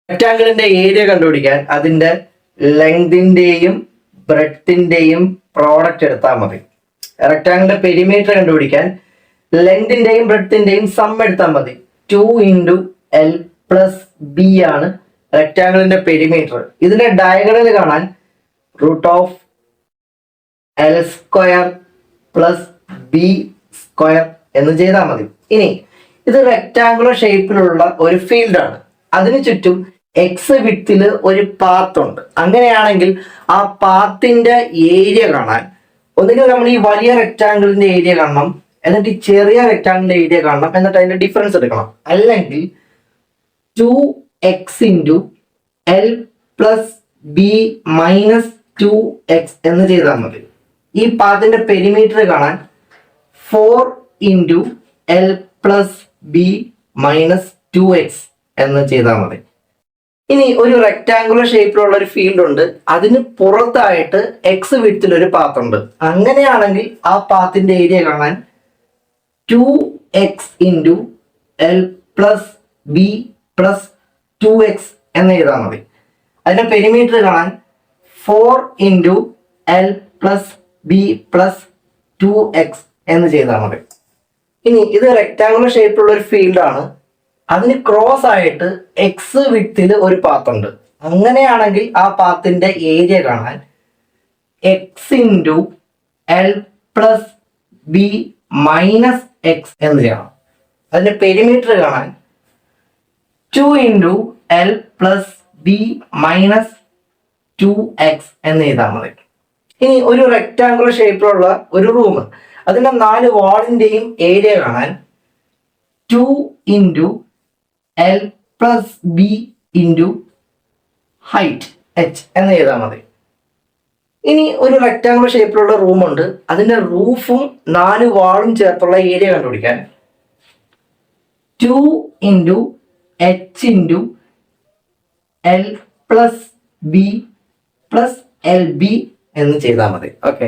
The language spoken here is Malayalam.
റെക്റ്റാങ്കിളിന്റെ ഏരിയ കണ്ടുപിടിക്കാൻ അതിന്റെ ലെങ്തിന്റെയും ബ്രെഡ്ത്തിന്റെയും പ്രോഡക്റ്റ് എടുത്താൽ മതി. റെക്റ്റാങ്കിളിന്റെ പെരിമീറ്റർ കണ്ടുപിടിക്കാൻ ലെങ്തിന്റെയും ബ്രെഡ്ത്തിന്റെയും സം എടുത്താൽ മതി. 2 × L + B ആണ് റെക്റ്റാങ്കിളിന്റെ പെരിമീറ്റർ. ഇതിന്റെ ഡയഗണൽ കാണാൻ √L² + B² എന്ന് ചെയ്താൽ മതി. ഇനി ഇത് റെക്റ്റാങ്കുലർ ഷേപ്പിലുള്ള ഒരു ഫീൽഡ് ആണ്. അതിനു ചുറ്റും എക്സ് വിഡ്ത്തില് ഒരു പാത്ത് ഉണ്ട്. അങ്ങനെയാണെങ്കിൽ ആ പാത്തിന്റെ ഏരിയ കാണാൻ ഒന്നുകിൽ നമ്മൾ ഈ വലിയ റെക്റ്റാങ്കിളിന്റെ ഏരിയ കാണണം, എന്നിട്ട് ഈ ചെറിയ റെക്റ്റാങ്കിളിന്റെ ഏരിയ കാണണം, എന്നിട്ട് അതിന്റെ ഡിഫറൻസ് എടുക്കണം. അല്ലെങ്കിൽ 2x × L + B - 2x എന്ന് ചെയ്താൽ മതി. ഈ പാത്തിന്റെ പെരിമീറ്റർ കാണാൻ 4 × L + B - 2x എന്ന് ചെയ്താൽ മതി. ഇനി ഒരു റെക്റ്റാങ്കുലർ ഷേപ്പിലുള്ള ഒരു ഫീൽഡ് ഉണ്ട്. അതിന് പുറത്തായിട്ട് എക്സ് വിഡ്ത്തിൽ ഒരു പാത്ത് ഉണ്ട്. അങ്ങനെയാണെങ്കിൽ ആ പാത്തിന്റെ ഏരിയ കാണാൻ 2x × L + B + 2x എന്ന് എഴുതാൽ മതി. അതിന്റെ പെരിമീറ്റർ കാണാൻ 4 × L + B + 2x എന്ന് ചെയ്താൽ മതി. ഇനി ഇത് റെക്റ്റാങ്കുലർ ഷേപ്പിലുള്ള ഒരു ഫീൽഡ് ആണ്. അതിന് ക്രോസ് ആയിട്ട് എക്സ് വിഡ്ത്തിൽ ഒരു പാത്ത് ഉണ്ട്. അങ്ങനെയാണെങ്കിൽ ആ പാത്തിന്റെ ഏരിയ കാണാൻ x × L + B - x എന്ന് ചെയ്യണം. അതിന്റെ പെരിമീറ്റർ കാണാൻ 2 × L + B - 2x എന്ന് എഴുതാൽ മതി. ഇനി ഒരു റെക്റ്റാങ്കുലർ ഷേപ്പിലുള്ള ഒരു റൂം, അതിന്റെ 4 വാളിന്റെയും ഏരിയ കാണാൻ 2 × L + B × ഹൈറ്റ് h എന്ന് എഴുതാൽ മതി. ഇനി ഒരു റെക്റ്റാങ്കുലർ ഷേപ്പിലുള്ള റൂം ഉണ്ട്. അതിന്റെ റൂഫും 4 വാളും ചേർത്തുള്ള ഏരിയ കണ്ടുപിടിക്കാൻ 2 × h × L + B + LB എന്ന് ചെയ്താൽ മതി. ഓക്കെ.